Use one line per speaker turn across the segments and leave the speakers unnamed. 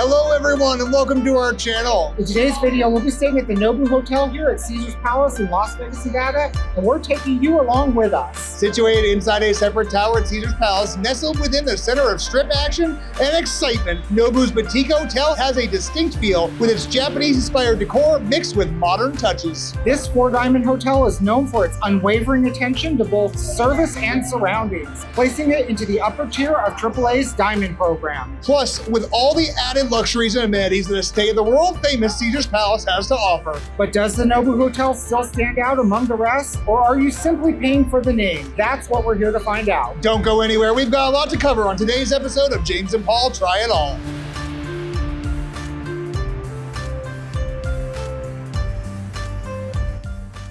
Hello everyone and welcome to our channel.
In today's video, we'll be staying at the Nobu Hotel here at Caesars Palace in Las Vegas, Nevada, and we're taking you along with us.
Situated inside a separate tower at Caesars Palace, nestled within the center of strip action and excitement, Nobu's Boutique Hotel has a distinct feel with its Japanese-inspired decor mixed with modern touches.
This four-diamond hotel is known for its unwavering attention to both service and surroundings, placing it into the upper tier of AAA's Diamond program.
Plus, with all the added luxuries and amenities that a stay at the world-famous Caesars Palace has to offer.
But does the Nobu Hotel still stand out among the rest, or are you simply paying for the name? That's what we're here to find out.
Don't go anywhere, we've got a lot to cover on today's episode of James and Paul Try It All.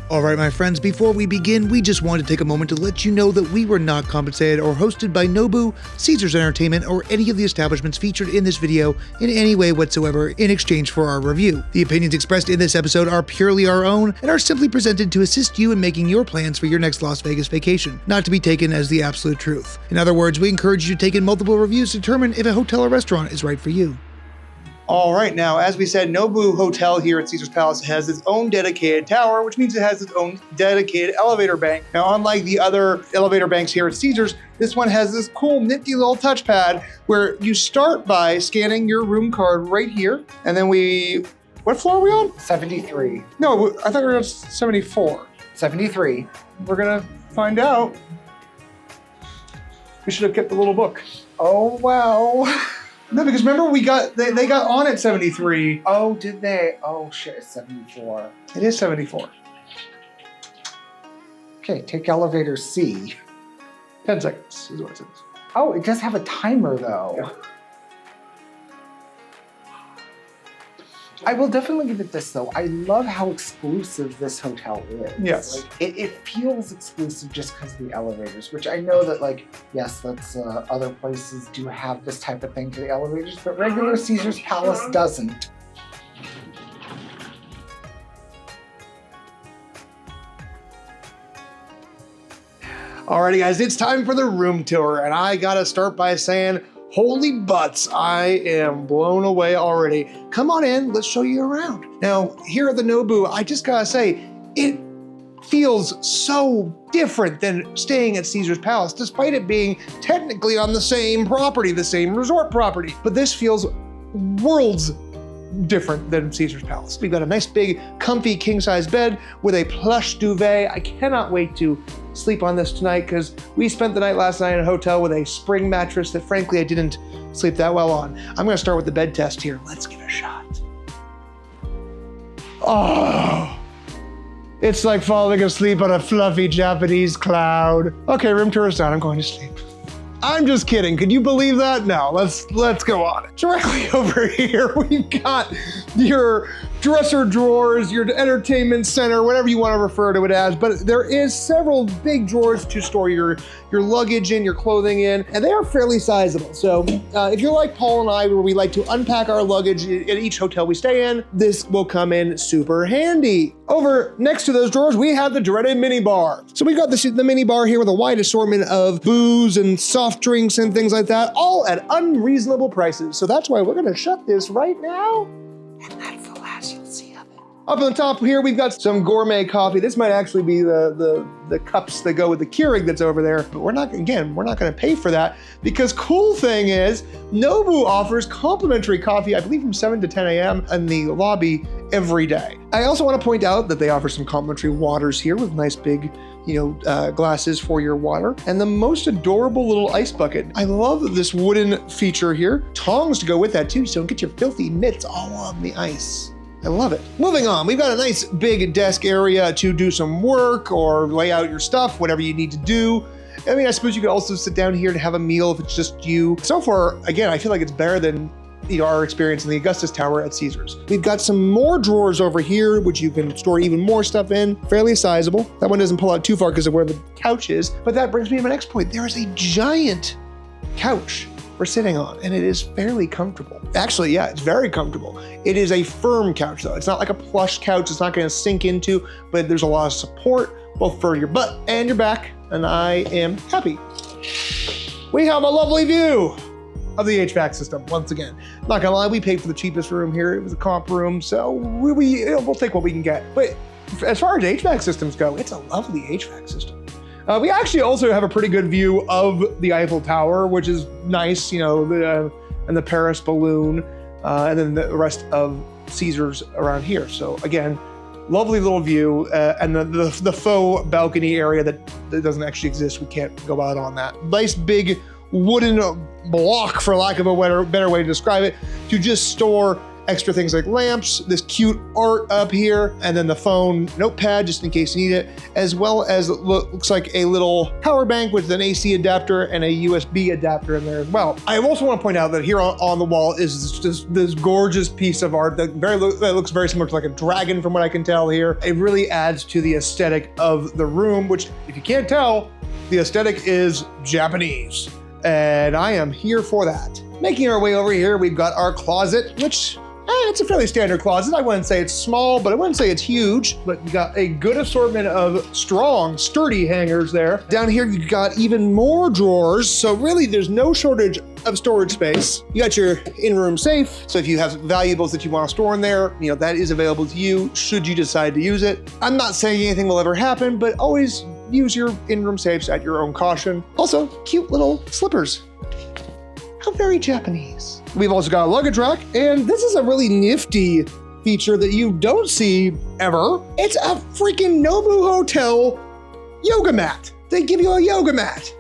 All right, my friends, before we begin, we just wanted to take a moment to let you know that we were not compensated or hosted by Nobu, Caesars Entertainment, or any of the establishments featured in this video in any way whatsoever in exchange for our review. The opinions expressed in this episode are purely our own and are simply presented to assist you in making your plans for your next Las Vegas vacation, not to be taken as the absolute truth. In other words, we encourage you to take in multiple reviews to determine if a hotel or restaurant is right for you. All right, now, as we said, Nobu Hotel here at Caesars Palace has its own dedicated tower, which means it has its own dedicated elevator bank. Now, unlike the other elevator banks here at Caesars, this one has this cool, nifty little touchpad where you start by scanning your room card right here, and then what floor are we on?
73.
No, I thought we were on 74.
73.
We're gonna find out. We should have kept the little book.
Oh, well.
No, because remember they got on at 73.
Oh, did they? Oh, shit, it's 74.
It is 74.
Okay, take elevator C.
10 seconds is what it says.
Oh, it does have a timer, though.
Yeah.
I will definitely give it this, though. I love how exclusive this hotel is.
Yes.
Like, it feels exclusive just because of the elevators, which I know that, like, yes, that's other places do have this type of thing to the elevators, but regular Caesars Palace doesn't.
Alrighty, guys, it's time for the room tour, and I gotta start by saying, holy butts, I am blown away already. Come on in, let's show you around. Now, here at the Nobu, I just gotta say, it feels so different than staying at Caesars Palace, despite it being technically on the same property, the same resort property. But this feels worlds different than Caesars Palace. We've got a nice big comfy king-size bed with a plush duvet. I cannot wait to sleep on this tonight because we spent the night last night in a hotel with a spring mattress that frankly I didn't sleep that well on. I'm gonna start with the bed test here. Let's give it a shot. Oh, it's like falling asleep on a fluffy Japanese cloud. Okay, room tour is done, I'm going to sleep. I'm just kidding. Could you believe that? No, let's go on. Directly over here, we've got your dresser drawers, your entertainment center, whatever you want to refer to it as, but there is several big drawers to store your luggage in, your clothing in, and they are fairly sizable. So if you're like Paul and I, where we like to unpack our luggage at each hotel we stay in, this will come in super handy. Over next to those drawers, we have the dreaded mini bar. So we've got the mini bar here with a wide assortment of booze and soft drinks and things like that, all at unreasonable prices. So that's why we're gonna shut this right now, and that's the last you'll see of it. Up on the top here, we've got some gourmet coffee. This might actually be the cups that go with the Keurig that's over there, but we're not gonna pay for that because cool thing is, Nobu offers complimentary coffee, I believe from 7 to 10 a.m. in the lobby every day. I also want to point out that they offer some complimentary waters here with nice big, glasses for your water, and the most adorable little ice bucket. I love this wooden feature here. Tongs to go with that too, so don't get your filthy mitts all on the ice. I love it. Moving on, we've got a nice big desk area to do some work or lay out your stuff, whatever you need to do. I mean, I suppose you could also sit down here and have a meal if it's just you. So far, again, I feel like it's better than our experience in the Augustus Tower at Caesars. We've got some more drawers over here, which you can store even more stuff in, fairly sizable. That one doesn't pull out too far because of where the couch is, but that brings me to my next point. There is a giant couch we're sitting on, and it is fairly comfortable. Actually, yeah, it's very comfortable. It is a firm couch though. It's not like a plush couch, it's not gonna sink into, but there's a lot of support, both for your butt and your back, and I am happy. We have a lovely view of the HVAC system, once again. Not gonna lie, we paid for the cheapest room here. It was a comp room, so we'll take what we can get. But as far as HVAC systems go, it's a lovely HVAC system. We actually also have a pretty good view of the Eiffel Tower, which is nice, you know, and the Paris balloon, and then the rest of Caesars around here. So again, lovely little view, and the faux balcony area that doesn't actually exist. We can't go out on that. Nice big wooden block, for lack of a better way to describe it, to just store extra things like lamps, this cute art up here, and then the phone notepad just in case you need it, as well as looks like a little power bank with an AC adapter and a USB adapter in there as well. I also want to point out that here on the wall is just this gorgeous piece of art that looks very similar to like a dragon from what I can tell here. It really adds to the aesthetic of the room, which if you can't tell, the aesthetic is Japanese. And I am here for that. Making our way over here, we've got our closet, which it's a fairly standard closet. I wouldn't say it's small, but I wouldn't say it's huge. But you got a good assortment of strong, sturdy hangers there. Down here, you've got even more drawers. So really, there's no shortage of storage space. You got your in-room safe. So if you have valuables that you want to store in there, you know, that is available to you should you decide to use it. I'm not saying anything will ever happen, but always use your in-room safes at your own caution. Also, cute little slippers. How very Japanese. We've also got a luggage rack, and this is a really nifty feature that you don't see ever. It's a freaking Nobu Hotel yoga mat. They give you a yoga mat.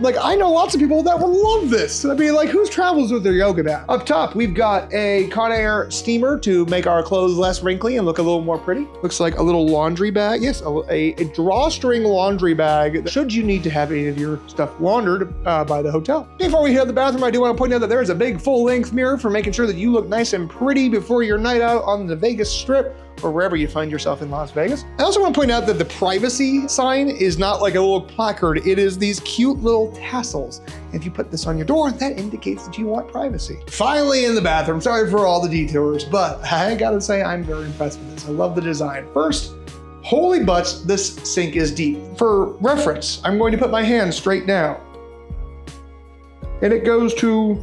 Like, I know lots of people that would love this. I mean, like, who travels with their yoga mat? Up top, we've got a Conair steamer to make our clothes less wrinkly and look a little more pretty. Looks like a little laundry bag. Yes, a drawstring laundry bag, should you need to have any of your stuff laundered by the hotel. Before we hit the bathroom, I do want to point out that there's a big full-length mirror for making sure that you look nice and pretty before your night out on the Vegas Strip, or wherever you find yourself in Las Vegas. I also want to point out that the privacy sign is not like a little placard. It is these cute little tassels. If you put this on your door, that indicates that you want privacy. Finally in the bathroom, sorry for all the detours, but I gotta say I'm very impressed with this. I love the design. First, holy butts, this sink is deep. For reference, I'm going to put my hand straight down. And it goes to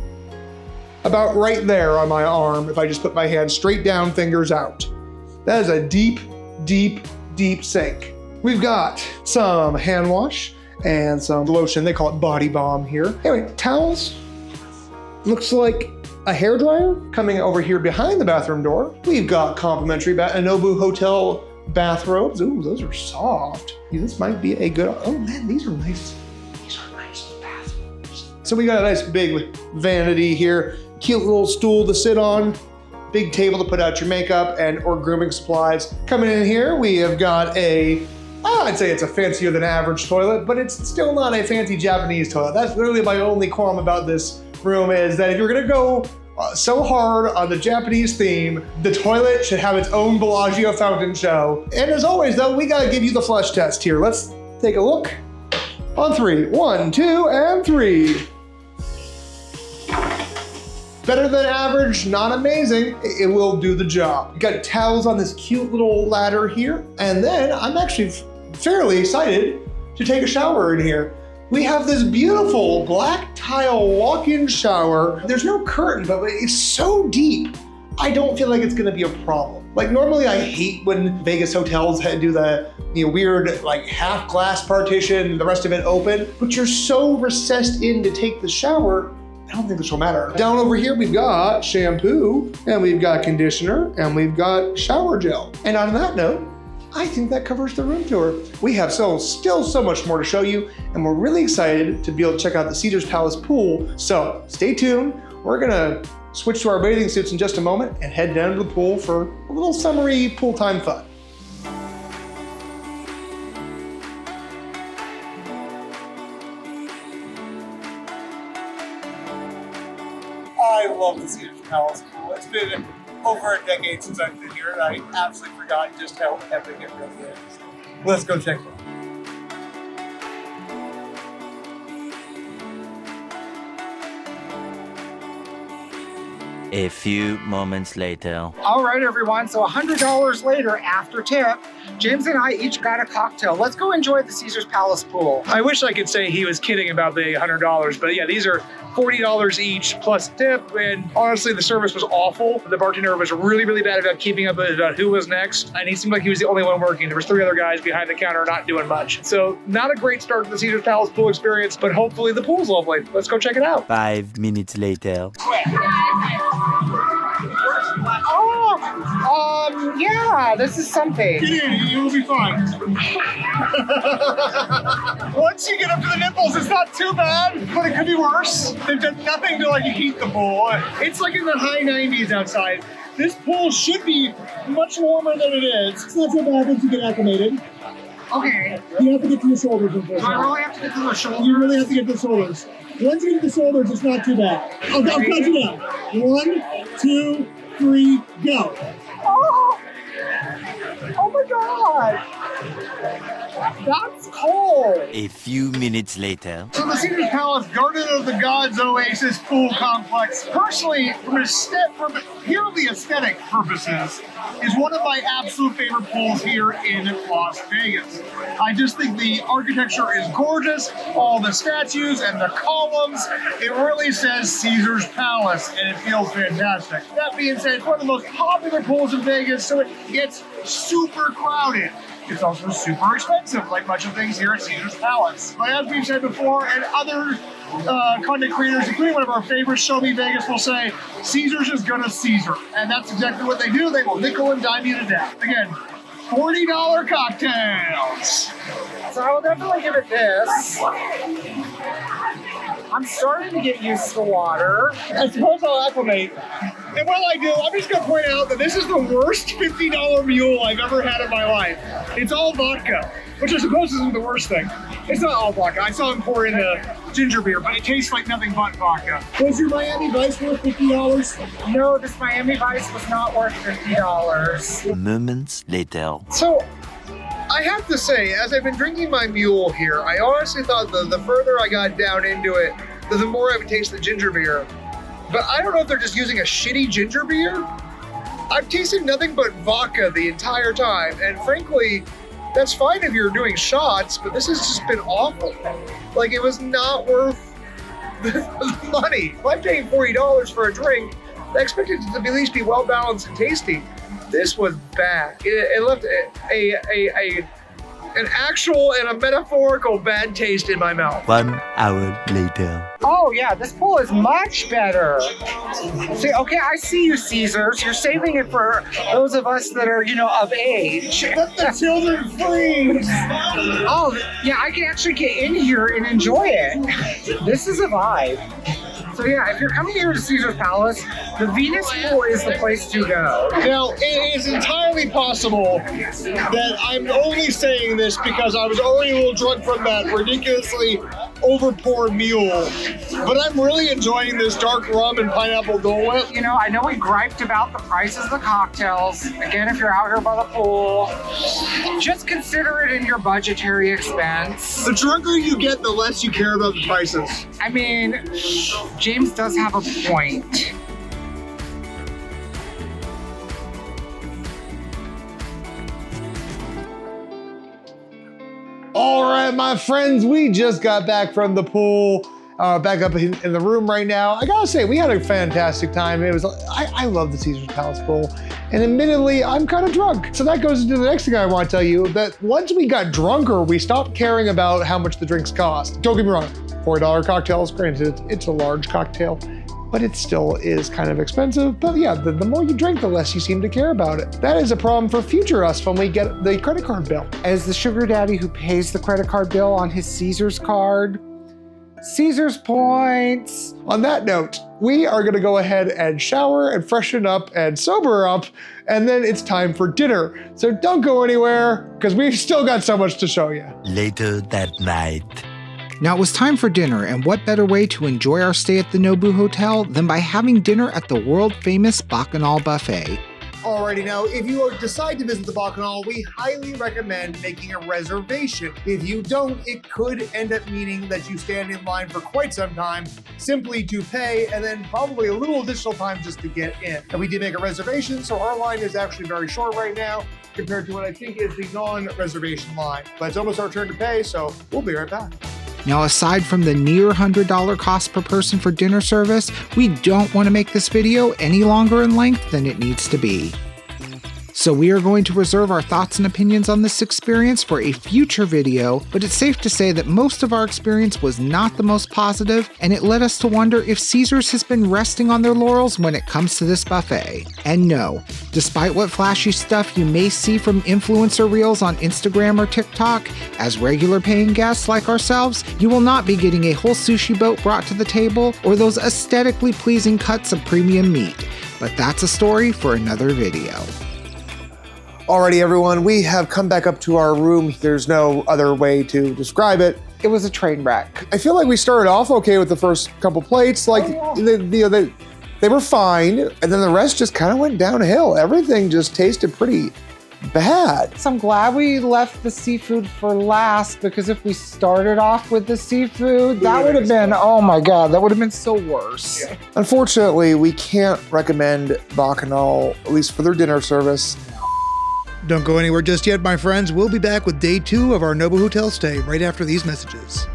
about right there on my arm if I just put my hand straight down, fingers out. That is a deep, deep, deep sink. We've got some hand wash and some lotion. They call it body balm here. Anyway, towels. Looks like a hairdryer coming over here behind the bathroom door. We've got complimentary Nobu Hotel bathrobes. Ooh, those are soft. This might be a good, oh man, these are nice. These are nice bathrobes. So we got a nice big vanity here. Cute little stool to sit on. Big table to put out your makeup or grooming supplies. Coming in here, we have got I'd say it's a fancier than average toilet, but it's still not a fancy Japanese toilet. That's literally my only qualm about this room, is that if you're gonna go so hard on the Japanese theme, the toilet should have its own Bellagio fountain show. And as always though, we gotta give you the flush test here. Let's take a look. On 3, 1, 2, and 3. Better than average, not amazing. It will do the job. You got towels on this cute little ladder here. And then I'm actually fairly excited to take a shower in here. We have this beautiful black tile walk-in shower. There's no curtain, but it's so deep. I don't feel like it's gonna be a problem. Like normally I hate when Vegas hotels do the weird like half glass partition and the rest of it open, but you're so recessed in to take the shower, I don't think this will matter. Down over here, we've got shampoo, and we've got conditioner, and we've got shower gel. And on that note, I think that covers the room tour. We have still so much more to show you, and we're really excited to be able to check out the Caesars Palace pool. So stay tuned. We're gonna switch to our bathing suits in just a moment and head down to the pool for a little summery pool time fun. I love the Caesars Palace pool. It's been over a decade since I've been here, and I absolutely forgot just how epic it really is. Let's go check it out.
A few moments later.
All right, everyone. So $100 later, after tip, James and I each got a cocktail. Let's go enjoy the Caesars Palace pool.
I wish I could say he was kidding about the $100, but yeah, these are $40 each plus tip, and honestly, the service was awful. The bartender was really, really bad about keeping up with who was next, and he seemed like he was the only one working. There was 3 other guys behind the counter not doing much. So not a great start to the Caesars Palace pool experience, but hopefully the pool's lovely. Let's go check it out.
5 minutes later.
Yeah, this is something.
Get in, you'll be fine. Once you get up to the nipples, it's not too bad, but it could be worse. They've done nothing to like heat the pool. It's like in the high 90s outside. This pool should be much warmer than it is. It's not so bad once you get acclimated.
Okay.
You have to get to the shoulders.
Do I really have to get to the shoulders?
You really have to get to the shoulders. Once you get to the shoulders, it's not too bad. I'll count you down. 1, 2, 3, go.
Oh my God. That's cold.
A few minutes later.
So the Caesars Palace Garden of the Gods Oasis Pool Complex, personally, from purely aesthetic purposes, is one of my absolute favorite pools here in Las Vegas. I just think the architecture is gorgeous, all the statues and the columns. It really says Caesars Palace, and it feels fantastic. That being said, it's one of the most popular pools in Vegas, so it gets super crowded. It's also super expensive, like much of things here at Caesars Palace. But as we've said before, and other content creators, including one of our favorites, Show Me Vegas, will say, Caesars is gonna Caesar. And that's exactly what they do. They will nickel and dime you to death. Again, $40 cocktails.
So I will definitely give it this. I'm starting to get used to the water.
I suppose I'll acclimate. And while I do, I'm just gonna point out that this is the worst $50 mule I've ever had in my life. It's all vodka, which I suppose isn't the worst thing. It's not all vodka. I saw him pour in the ginger beer, but it tastes like nothing but vodka. Was your Miami Vice worth $50?
No, this Miami Vice was not worth $50.
Moments later.
So, I have to say, as I've been drinking my mule here, I honestly thought the further I got down into it, the more I would taste the ginger beer. But I don't know if they're just using a shitty ginger beer. I've tasted nothing but vodka the entire time, and frankly, that's fine if you're doing shots, but this has just been awful. Like, it was not worth the money. If I'm paying $40 for a drink, I expected it to at least be well-balanced and tasty. This was bad. It left an actual and a metaphorical bad taste in my mouth.
1 hour later.
Oh yeah, this pool is much better. See, okay, I see you, Caesars. You're saving it for those of us that are, of age.
Let the children freeze!
Oh, yeah, I can actually get in here and enjoy it. This is a vibe. So yeah, if you're coming here to Caesars Palace, the Venus pool is the place to go.
Now, it is entirely possible that I'm only saying this because I was already a little drunk from that ridiculously overpoured mule. But I'm really enjoying this dark rum and pineapple Dole Whip.
I know we griped about the prices of the cocktails. Again, if you're out here by the pool, just consider it in your budgetary expense.
The drunker you get, the less you care about the prices.
I mean, James does have a point.
All right, my friends, we just got back from the pool. Back up in the room right now. I gotta say, we had a fantastic time. I love the Caesars Palace pool. And admittedly, I'm kind of drunk. So that goes into the next thing I want to tell you, that once we got drunker, we stopped caring about how much the drinks cost. Don't get me wrong, $4 cocktails, granted, it's a large cocktail, but it still is kind of expensive. But yeah, the more you drink, the less you seem to care about it. That is a problem for future us when we get the credit card bill.
As the sugar daddy who pays the credit card bill on his Caesars card, Caesars points.
On that note, we are gonna go ahead and shower and freshen up and sober up, and then it's time for dinner. So don't go anywhere, because we've still got so much to show you.
Later that night.
Now it was time for dinner, and what better way to enjoy our stay at the Nobu Hotel than by having dinner at the world-famous Bacchanal Buffet.
Alrighty, now, if you decide to visit the Bacchanal, we highly recommend making a reservation. If you don't, it could end up meaning that you stand in line for quite some time simply to pay, and then probably a little additional time just to get in. And we did make a reservation, so our line is actually very short right now compared to what I think is the non-reservation line. But it's almost our turn to pay, so we'll be right back.
Now, aside from the near $100 cost per person for dinner service, we don't want to make this video any longer in length than it needs to be. So we are going to reserve our thoughts and opinions on this experience for a future video, but it's safe to say that most of our experience was not the most positive, and it led us to wonder if Caesars has been resting on their laurels when it comes to this buffet. And no, despite what flashy stuff you may see from influencer reels on Instagram or TikTok, as regular paying guests like ourselves, you will not be getting a whole sushi boat brought to the table or those aesthetically pleasing cuts of premium meat. But that's a story for another video.
Alrighty, everyone, we have come back up to our room. There's no other way to describe it.
It was a train wreck.
I feel like we started off okay with the first couple plates. Like, they were fine, and then the rest just kind of went downhill. Everything just tasted pretty bad.
So I'm glad we left the seafood for last, because if we started off with the seafood, that would have been, oh my God, that would have been so worse.
Yeah. Unfortunately, we can't recommend Bacchanal, at least for their dinner service. Don't go anywhere just yet, my friends. We'll be back with day 2 of our Nobu Hotel stay right after these messages.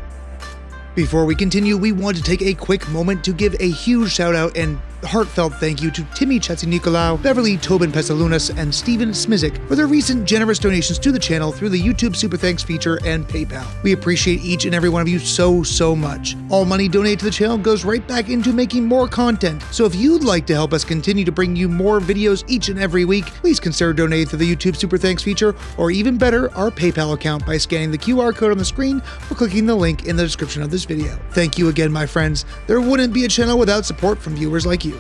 Before we continue, we want to take a quick moment to give a huge shout out and heartfelt thank you to Timmy Chatsi-Nicolau, Beverly Tobin Pesalunas, and Steven Smizik for their recent generous donations to the channel through the YouTube Super Thanks feature and PayPal. We appreciate each and every one of you so much. All money donated to the channel goes right back into making more content. So if you'd like to help us continue to bring you more videos each and every week, please consider donating through the YouTube Super Thanks feature, or even better, our PayPal account by scanning the QR code on the screen or clicking the link in the description of this video. Thank you again, my friends. There wouldn't be a channel without support from viewers like you.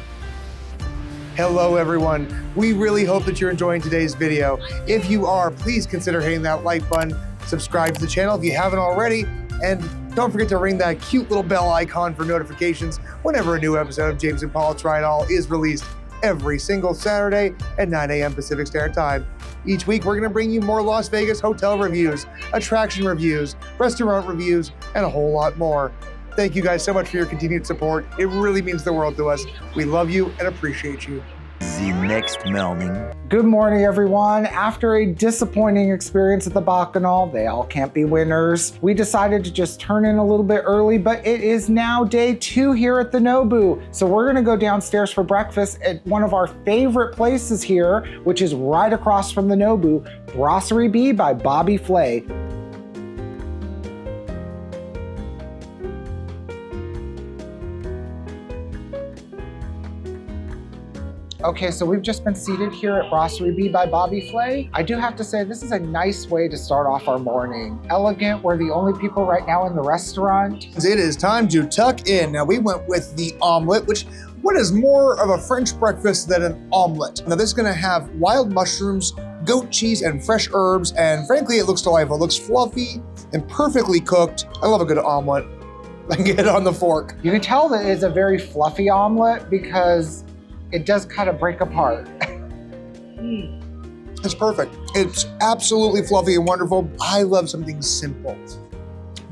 Hello everyone. We really hope that you're enjoying today's video. If you are, please consider hitting that like button, subscribe to the channel if you haven't already, and don't forget to ring that cute little bell icon for notifications whenever a new episode of James and Paul Try It All is released every single Saturday at 9 a.m. Pacific Standard Time. Each week, we're going to bring you more Las Vegas hotel reviews, attraction reviews, restaurant reviews, and a whole lot more. Thank you guys so much for your continued support. It really means the world to us. We love you and appreciate you.
The next morning.
Good morning, everyone. After a disappointing experience at the Bacchanal, they all can't be winners, we decided to just turn in a little bit early, but it is now day 2 here at the Nobu. So we're gonna go downstairs for breakfast at one of our favorite places here, which is right across from the Nobu, Brasserie B by Bobby Flay. Okay, so we've just been seated here at Brasserie B by Bobby Flay. I do have to say, this is a nice way to start off our morning. Elegant, we're the only people right now in the restaurant.
It is time to tuck in. Now, we went with the omelet, which what is more of a French breakfast than an omelet? Now, this is gonna have wild mushrooms, goat cheese, and fresh herbs, and frankly, it looks delightful. It looks fluffy and perfectly cooked. I love a good omelet. I can get it on the fork.
You can tell that it's a very fluffy omelet because it does kind of break apart.
It's perfect. It's absolutely fluffy and wonderful. I love something simple.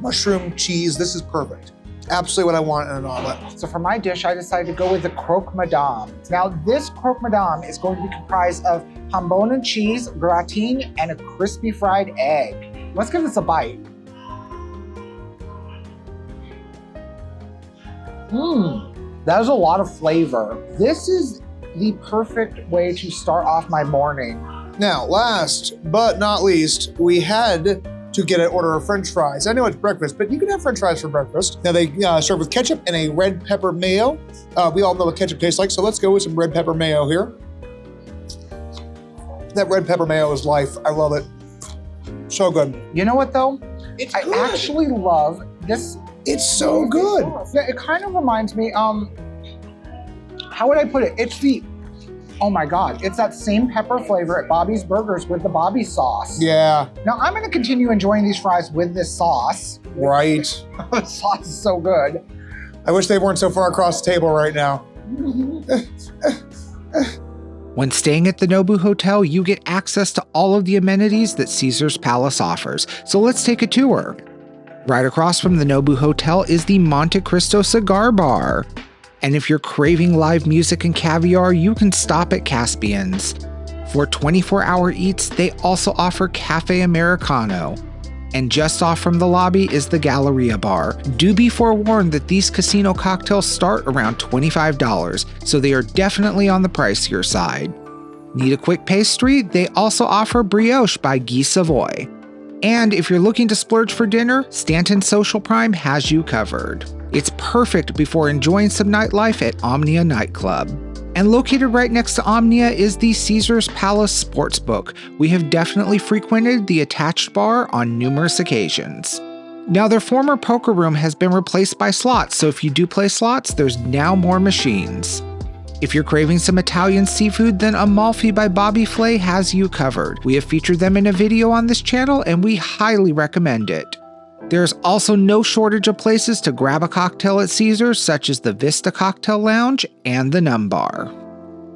Mushroom, cheese, this is perfect. Absolutely what I want in an omelet.
So for my dish, I decided to go with the croque madame. Now this croque madame is going to be comprised of jambon and cheese, gratin, and a crispy fried egg. Let's give this a bite. That is a lot of flavor. This is the perfect way to start off my morning.
Now, last but not least, we had to get an order of French fries. I know it's breakfast, but you can have French fries for breakfast. Now they serve with ketchup and a red pepper mayo. We all know what ketchup tastes like, so let's go with some red pepper mayo here. That red pepper mayo is life. I love it. So good.
You know what though?
It's
I
good.
actually love this.
It's so good.
Yeah, it kind of reminds me, how would I put it? It's the, oh my God, it's that same pepper flavor at Bobby's Burgers with the Bobby sauce.
Yeah.
Now I'm gonna continue enjoying these fries with this sauce.
Right.
The sauce is so good.
I wish they weren't so far across the table right now.
When staying at the Nobu Hotel, you get access to all of the amenities that Caesars Palace offers. So let's take a tour. Right across from the Nobu Hotel is the Monte Cristo Cigar Bar. And if you're craving live music and caviar, you can stop at Caspian's. For 24-hour eats, they also offer Cafe Americano. And just off from the lobby is the Galleria bar. Do be forewarned that these casino cocktails start around $25, so they are definitely on the pricier side. Need a quick pastry? They also offer brioche by Guy Savoy. And if you're looking to splurge for dinner, Stanton Social Prime has you covered. It's perfect before enjoying some nightlife at Omnia Nightclub. And located right next to Omnia is the Caesars Palace Sportsbook. We have definitely frequented the attached bar on numerous occasions. Now, their former poker room has been replaced by slots, so if you do play slots, there's now more machines. If you're craving some Italian seafood, then Amalfi by Bobby Flay has you covered. We have featured them in a video on this channel, and we highly recommend it. There's also no shortage of places to grab a cocktail at Caesars, such as the Vista Cocktail Lounge and the Num Bar.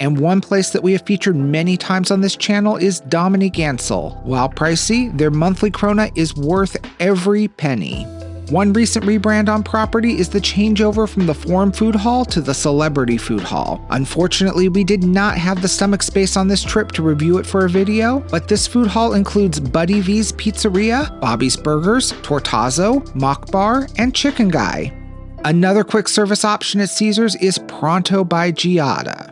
And one place that we have featured many times on this channel is Dominique Ansel. While pricey, their monthly krona is worth every penny. One recent rebrand on property is the changeover from the Forum Food Hall to the Celebrity Food Hall. Unfortunately, we did not have the stomach space on this trip to review it for a video, but this food hall includes Buddy V's Pizzeria, Bobby's Burgers, Tortazo, Mock Bar, and Chicken Guy. Another quick service option at Caesars is Pronto by Giada.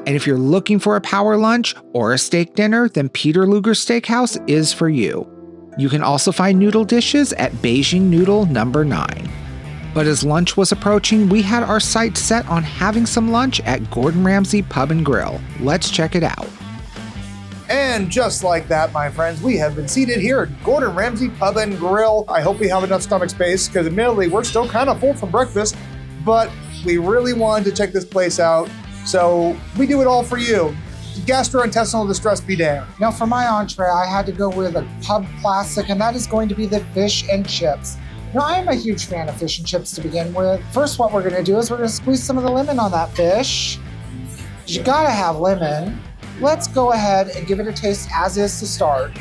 And if you're looking for a power lunch or a steak dinner, then Peter Luger Steakhouse is for you. You can also find noodle dishes at Beijing Noodle number 9. But as lunch was approaching, we had our sights set on having some lunch at Gordon Ramsay Pub and Grill. Let's check it out.
And just like that, my friends, we have been seated here at Gordon Ramsay Pub and Grill. I hope we have enough stomach space because admittedly, we're still kind of full from breakfast, but we really wanted to check this place out. So we do it all for you. Gastrointestinal distress be damned.
Now for my entree, I had to go with a pub classic, and that is going to be the fish and chips. Now, I am a huge fan of fish and chips to begin with. First, what we're gonna do is we're gonna squeeze some of the lemon on that fish. You gotta have lemon. Let's go ahead and give it a taste as is to start.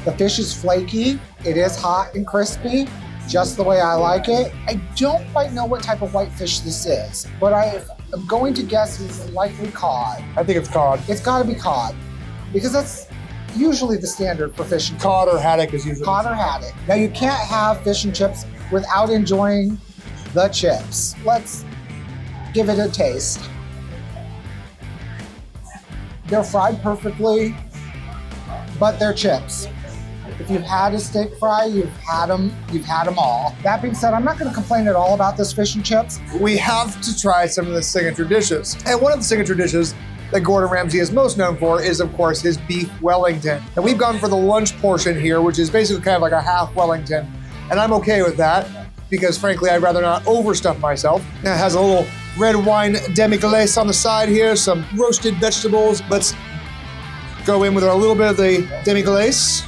The fish is flaky. It is hot and crispy, just the way I like it. I don't quite know what type of whitefish this is, but I'm going to guess it's likely cod.
I think it's cod.
It's gotta be cod, because that's usually the standard for fish and chips.
Cod or haddock is usually.
Cod or haddock. Now you can't have fish and chips without enjoying the chips. Let's give it a taste. They're fried perfectly, but they're chips. If you've had a steak fry, you've had them all. That being said, I'm not gonna complain at all about this fish and chips.
We have to try some of the signature dishes. And one of the signature dishes that Gordon Ramsay is most known for is, of course, his beef Wellington. And we've gone for the lunch portion here, which is basically kind of like a half Wellington. And I'm okay with that, because frankly, I'd rather not overstuff myself. It has a little red wine demi-glace on the side here, some roasted vegetables. Let's go in with a little bit of the demi-glace.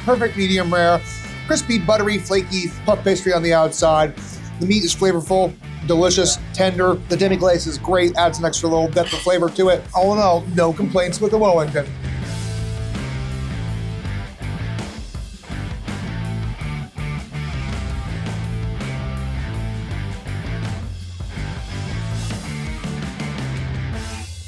Perfect medium rare, crispy, buttery, flaky puff pastry on the outside. The meat is flavorful, delicious, tender. The demi-glace is great, adds an extra little depth of flavor to it. All in all, no complaints with the Wellington.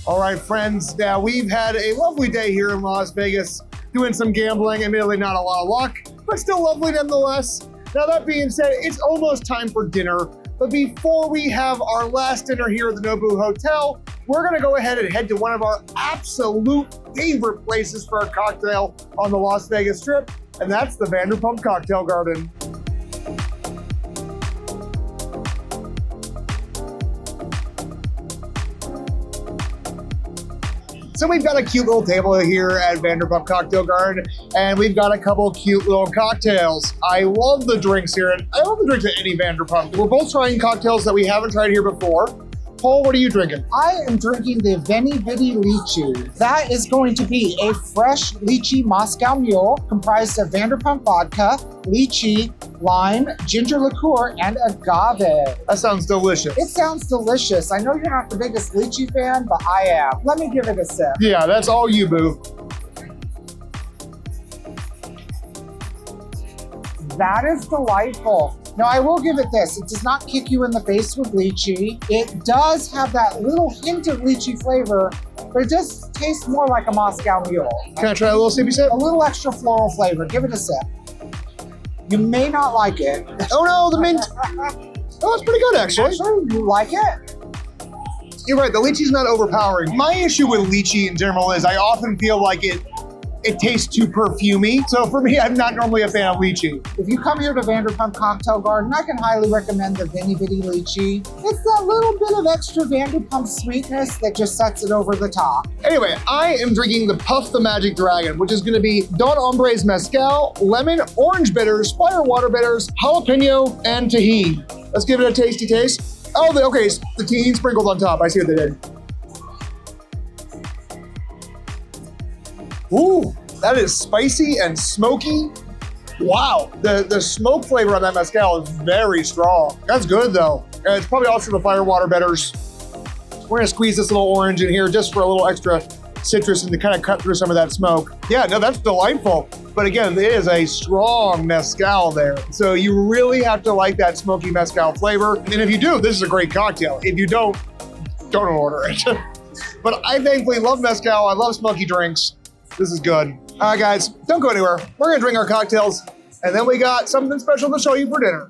All right, friends, now we've had a lovely day here in Las Vegas, doing some gambling, admittedly not a lot of luck, but still lovely nonetheless. Now that being said, it's almost time for dinner, but before we have our last dinner here at the Nobu Hotel, we're gonna go ahead and head to one of our absolute favorite places for a cocktail on the Las Vegas Strip, and that's the Vanderpump Cocktail Garden. So we've got a cute little table here at Vanderpump Cocktail Garden, and we've got a couple cute little cocktails. I love the drinks here, and I love the drinks at any Vanderpump. We're both trying cocktails that we haven't tried here before. Paul, what are you drinking?
I am drinking the Veni Vidi Lychee. That is going to be a fresh lychee Moscow Mule comprised of Vanderpump vodka, lychee, lime, ginger liqueur, and agave.
That sounds delicious.
It sounds delicious. I know you're not the biggest lychee fan, but I am. Let me give it a sip.
Yeah, that's all you, boo.
that is delightful. Now, I will give it this. It does not kick you in the face with lychee. It does have that little hint of lychee flavor, but it just tastes more like a Moscow Mule.
Can I try a little sippy sip?
A little extra floral flavor. Give it a sip. You may not like it.
Oh no, the mint. Oh, it's pretty good actually.
Actually, you like it?
You're right, the lychee's not overpowering. My issue with lychee in general is I often feel like it tastes too perfumey. So for me, I'm not normally a fan of lychee.
If you come here to Vanderpump Cocktail Garden, I can highly recommend the Vinny Bitty Lychee. It's that little bit of extra Vanderpump sweetness that just sets it over the top.
Anyway, I am drinking the Puff the Magic Dragon, which is gonna be Don Hombre's Mezcal, lemon, orange bitters, fire water bitters, jalapeno, and tahini. Let's give it a tasty taste. Oh, okay, the tahini sprinkled on top. I see what they did. Ooh, that is spicy and smoky. Wow, the smoke flavor on that mezcal is very strong. That's good though. And it's probably also the fire water bitters. We're gonna squeeze this little orange in here just for a little extra citrus and to kind of cut through some of that smoke. Yeah, no, that's delightful. But again, it is a strong mezcal there. So you really have to like that smoky mezcal flavor. And if you do, this is a great cocktail. If you don't order it. But I thankfully love mezcal. I love smoky drinks. This is good. All right, guys, don't go anywhere. We're gonna drink our cocktails, and then we got something special to show you for dinner.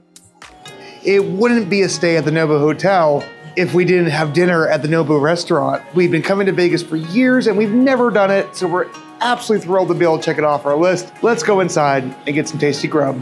It wouldn't be a stay at the Nobu Hotel if we didn't have dinner at the Nobu restaurant. We've been coming to Vegas for years, and we've never done it, so we're absolutely thrilled to be able to check it off our list. Let's go inside and get some tasty grub.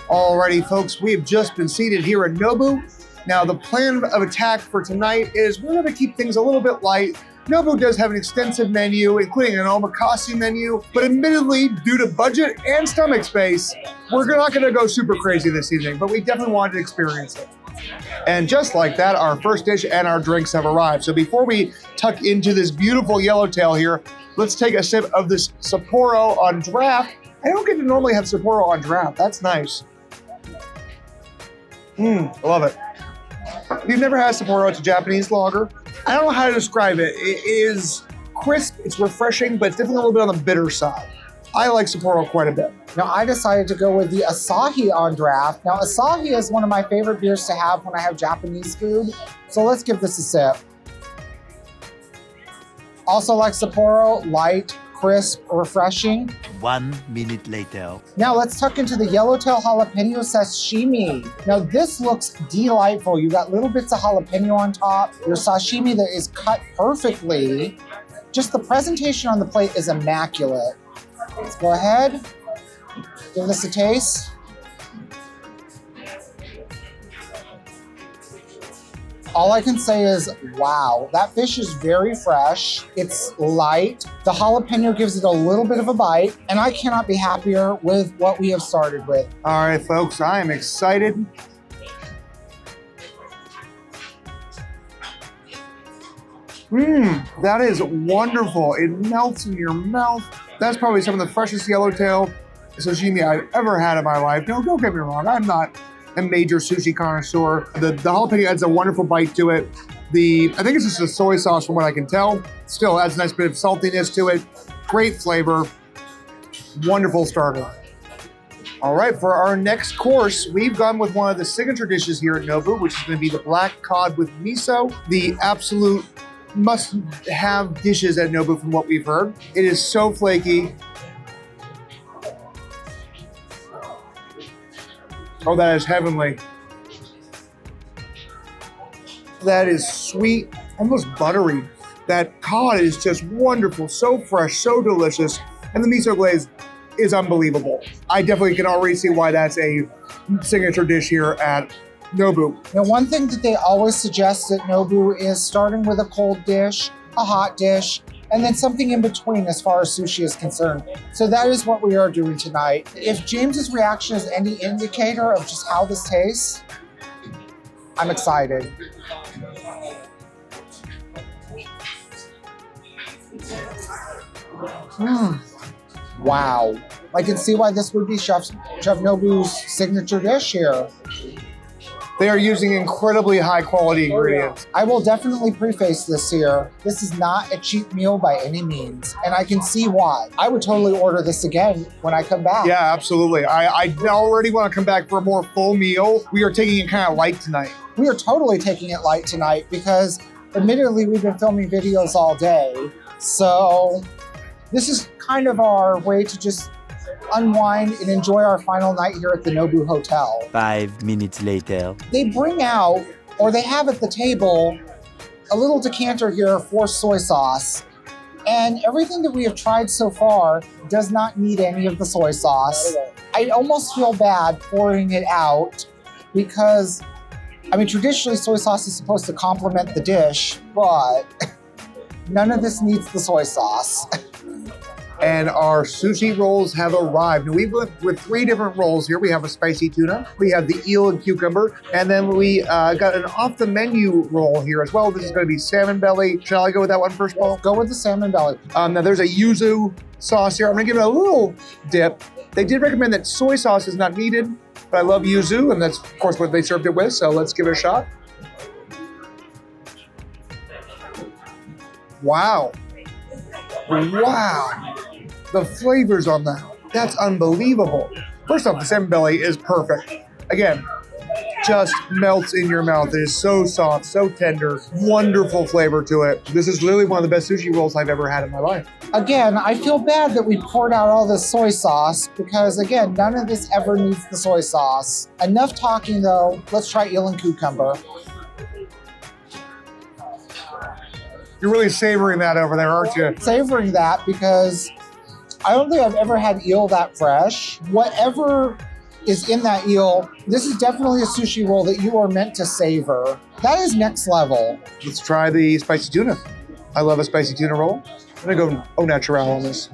Alrighty, folks, we have just been seated here at Nobu. Now, the plan of attack for tonight is we're gonna keep things a little bit light. Nobu does have an extensive menu, including an omakase menu, but admittedly, due to budget and stomach space, we're not gonna go super crazy this evening, but we definitely wanted to experience it. And just like that, our first dish and our drinks have arrived. So before we tuck into this beautiful yellowtail here, let's take a sip of this Sapporo on draft. I don't get to normally have Sapporo on draft. That's nice. I love it. If you've never had Sapporo, it's a Japanese lager. I don't know how to describe it. It is crisp, it's refreshing, but it's definitely a little bit on the bitter side. I like Sapporo quite a bit.
Now, I decided to go with the Asahi on draft. Now, Asahi is one of my favorite beers to have when I have Japanese food. So let's give this a sip. Also like Sapporo, light, crisp, refreshing.
1 minute later.
Now let's tuck into the yellowtail jalapeno sashimi. Now this looks delightful. You got little bits of jalapeno on top. Your sashimi that is cut perfectly. Just the presentation on the plate is immaculate. Let's go ahead, give this a taste. All I can say is, wow, that fish is very fresh. It's light. The jalapeno gives it a little bit of a bite, and I cannot be happier with what we have started with.
All right, folks, I am excited. That is wonderful. It melts in your mouth. That's probably some of the freshest yellowtail sashimi I've ever had in my life. No, don't get me wrong, I'm not a major sushi connoisseur. The jalapeno adds a wonderful bite to it. I think it's just a soy sauce from what I can tell. Still adds a nice bit of saltiness to it. Great flavor. Wonderful starter. All right, for our next course, we've gone with one of the signature dishes here at Nobu, which is gonna be the black cod with miso, the absolute must-have dishes at Nobu from what we've heard. It is so flaky. Oh, that is heavenly. That is sweet, almost buttery. That cod is just wonderful, so fresh, so delicious. And the miso glaze is unbelievable. I definitely can already see why that's a signature dish here at Nobu.
Now, one thing that they always suggest at Nobu is starting with a cold dish, a hot dish, and then something in between as far as sushi is concerned. So that is what we are doing tonight. If James's reaction is any indicator of just how this tastes, I'm excited. Wow. I can see why this would be Chef Nobu's signature dish here.
They are using incredibly high quality ingredients.
I will definitely preface this here. This is not a cheap meal by any means, and I can see why. I would totally order this again when I come back.
Yeah, absolutely. I already want to come back for a more full meal. We are taking it kind of light tonight.
We are totally taking it light tonight because admittedly we've been filming videos all day. So this is kind of our way to just unwind and enjoy our final night here at the Nobu Hotel.
5 minutes later.
They bring out, or they have at the table, a little decanter here for soy sauce. And everything that we have tried so far does not need any of the soy sauce. I almost feel bad pouring it out because, I mean, traditionally soy sauce is supposed to complement the dish, but none of this needs the soy sauce.
And our sushi rolls have arrived. Now, we've went with 3 different rolls here. We have a spicy tuna, we have the eel and cucumber, and then we got an off-the-menu roll here as well. This is going to be salmon belly. Shall I go with that one first, Paul?
Go with the salmon belly.
Now, there's a yuzu sauce here. I'm going to give it a little dip. They did recommend that soy sauce is not needed, but I love yuzu, and that's, of course, what they served it with, so let's give it a shot. Wow. Wow. The flavors on that, that's unbelievable. First off, the salmon belly is perfect. Again, just melts in your mouth. It is so soft, so tender, wonderful flavor to it. This is literally one of the best sushi rolls I've ever had in my life.
Again, I feel bad that we poured out all this soy sauce because, again, none of this ever needs the soy sauce. Enough talking, though. Let's try eel and cucumber.
You're really savoring that over there, aren't you?
Savoring that because I don't think I've ever had eel that fresh. Whatever is in that eel, this is definitely a sushi roll that you are meant to savor. That is next level.
Let's try the spicy tuna. I love a spicy tuna roll. I'm gonna go au naturel on this.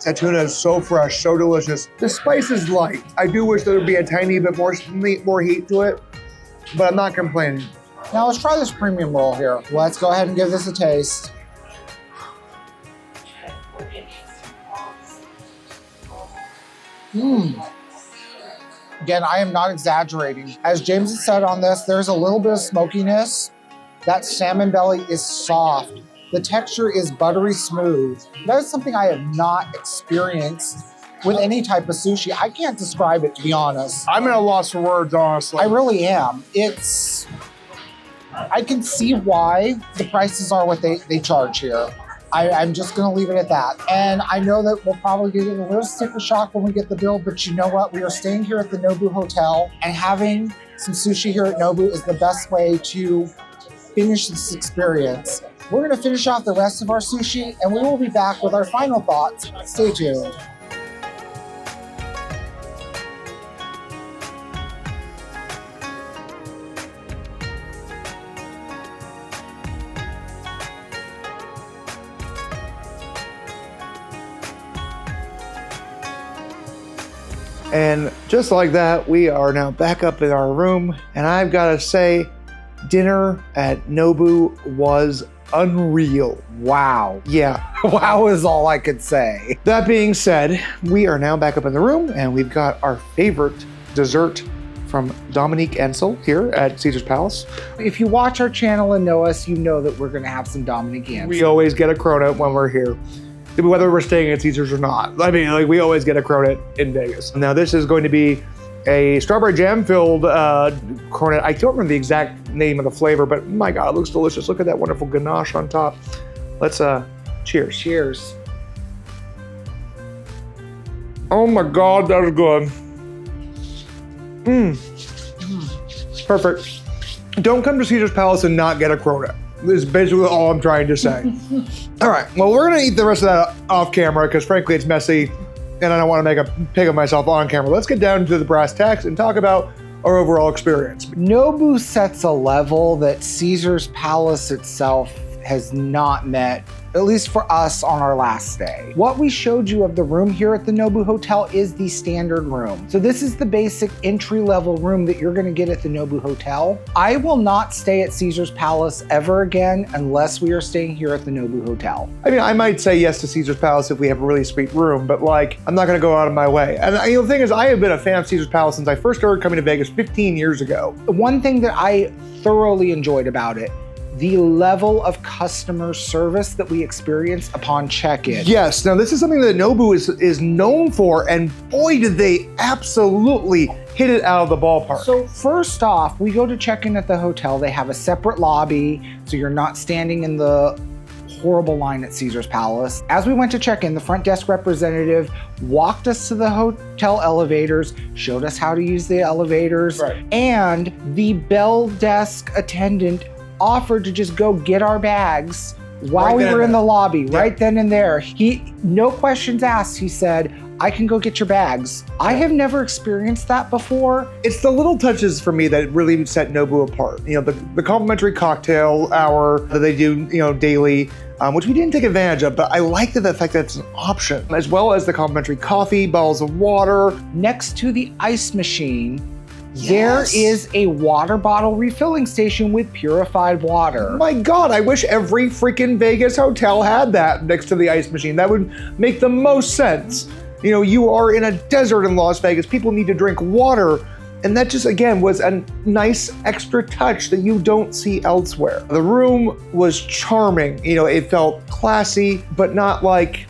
That tuna is so fresh, so delicious. The spice is light. I do wish there would be a tiny bit more heat to it, but I'm not complaining.
Now let's try this premium roll here. Let's go ahead and give this a taste. Again, I am not exaggerating. As James has said on this, there's a little bit of smokiness. That salmon belly is soft. The texture is buttery smooth. That is something I have not experienced with any type of sushi. I can't describe it, to be honest.
I'm at a loss for words, honestly.
I really am. I can see why the prices are what they charge here. I'm just gonna leave it at that. And I know that we'll probably get a little sticker shock when we get the bill, but you know what? We are staying here at the Nobu Hotel, and having some sushi here at Nobu is the best way to finish this experience. We're gonna finish off the rest of our sushi, and we will be back with our final thoughts. Stay tuned.
And just like that, we are now back up in our room. And I've got to say, dinner at Nobu was unreal.
Wow.
Yeah.
Wow is all I could say.
That being said, we are now back up in the room and we've got our favorite dessert from Dominique Ensel here at Caesar's Palace.
If you watch our channel and know us, you know that we're gonna have some Dominique Ensel.
We always get a cronut when we're here, whether we're staying at Caesar's or not. I mean, like, we always get a cronut in Vegas. Now this is going to be a strawberry jam filled cronut. I don't remember the exact name of the flavor, but my God, it looks delicious. Look at that wonderful ganache on top. Let's cheers.
Cheers.
Oh my God, that is good. Perfect. Don't come to Caesar's Palace and not get a cronut. This is basically all I'm trying to say. All right, well, we're gonna eat the rest of that off camera because frankly, it's messy and I don't wanna make a pig of myself on camera. Let's get down to the brass tacks and talk about our overall experience.
Nobu sets a level that Caesar's Palace itself has not met, at least for us, on our last stay. What we showed you of the room here at the Nobu Hotel is the standard room. So this is the basic entry-level room that you're gonna get at the Nobu Hotel. I will not stay at Caesar's Palace ever again unless we are staying here at the Nobu Hotel.
I mean, I might say yes to Caesar's Palace if we have a really sweet room, but like, I'm not gonna go out of my way. And the thing is, I have been a fan of Caesar's Palace since I first started coming to Vegas 15 years ago.
One thing that I thoroughly enjoyed about it, the level of customer service that we experienced upon check-in.
Yes, now this is something that Nobu is known for, and boy did they absolutely hit it out of the ballpark.
So first off, we go to check in at the hotel. They have a separate lobby, so you're not standing in the horrible line at Caesar's Palace. As we went to check in, the front desk representative walked us to the hotel elevators, showed us how to use the elevators, and the bell desk attendant offered to just go get our bags while we were in the lobby, right then and there. He, no questions asked, he said, I can go get your bags. I have never experienced that before.
It's the little touches for me that really set Nobu apart. You know, the complimentary cocktail hour that they do, you know, daily, which we didn't take advantage of, but I like the fact that it's an option, as well as the complimentary coffee, bottles of water.
Next to the ice machine, there is a water bottle refilling station with purified water.
My God, I wish every freaking Vegas hotel had that next to the ice machine. That would make the most sense. You know, you are in a desert in Las Vegas. People need to drink water. And that just, again, was a nice extra touch that you don't see elsewhere. The room was charming. You know, it felt classy, but not like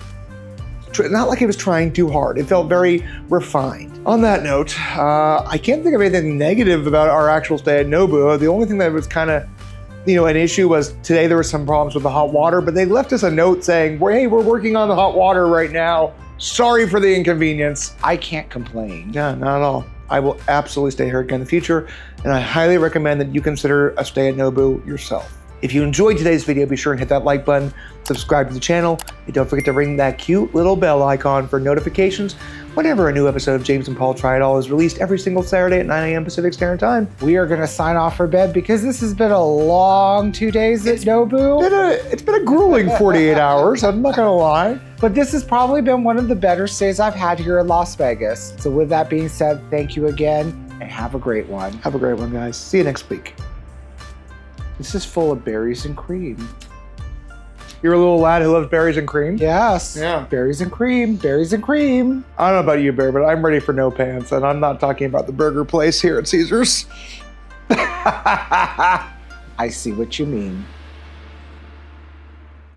it was trying too hard. It felt very refined. On that note, I can't think of anything negative about our actual stay at Nobu. The only thing that was kind of, you know, an issue was today there were some problems with the hot water, but they left us a note saying, hey, we're working on the hot water right now. Sorry for the inconvenience.
I can't complain.
Yeah, not at all. I will absolutely stay here again in the future, and I highly recommend that you consider a stay at Nobu yourself. If you enjoyed today's video, be sure and hit that like button, subscribe to the channel, and don't forget to ring that cute little bell icon for notifications whenever a new episode of James and Paul Try It All is released every single Saturday at 9 a.m. Pacific Standard Time.
We are gonna sign off for bed because this has been a long 2 days at Nobu.
It's been a grueling 48 hours, I'm not gonna lie.
But this has probably been one of the better stays I've had here in Las Vegas. So with that being said, thank you again and have a great one.
Have a great one, guys. See you next week.
This is full of berries and cream.
You're a little lad who loves berries and cream?
Yes.
Yeah.
Berries and cream, berries and cream.
I don't know about you, Bear, but I'm ready for no pants, and I'm not talking about the burger place here at Caesar's.
I see what you mean.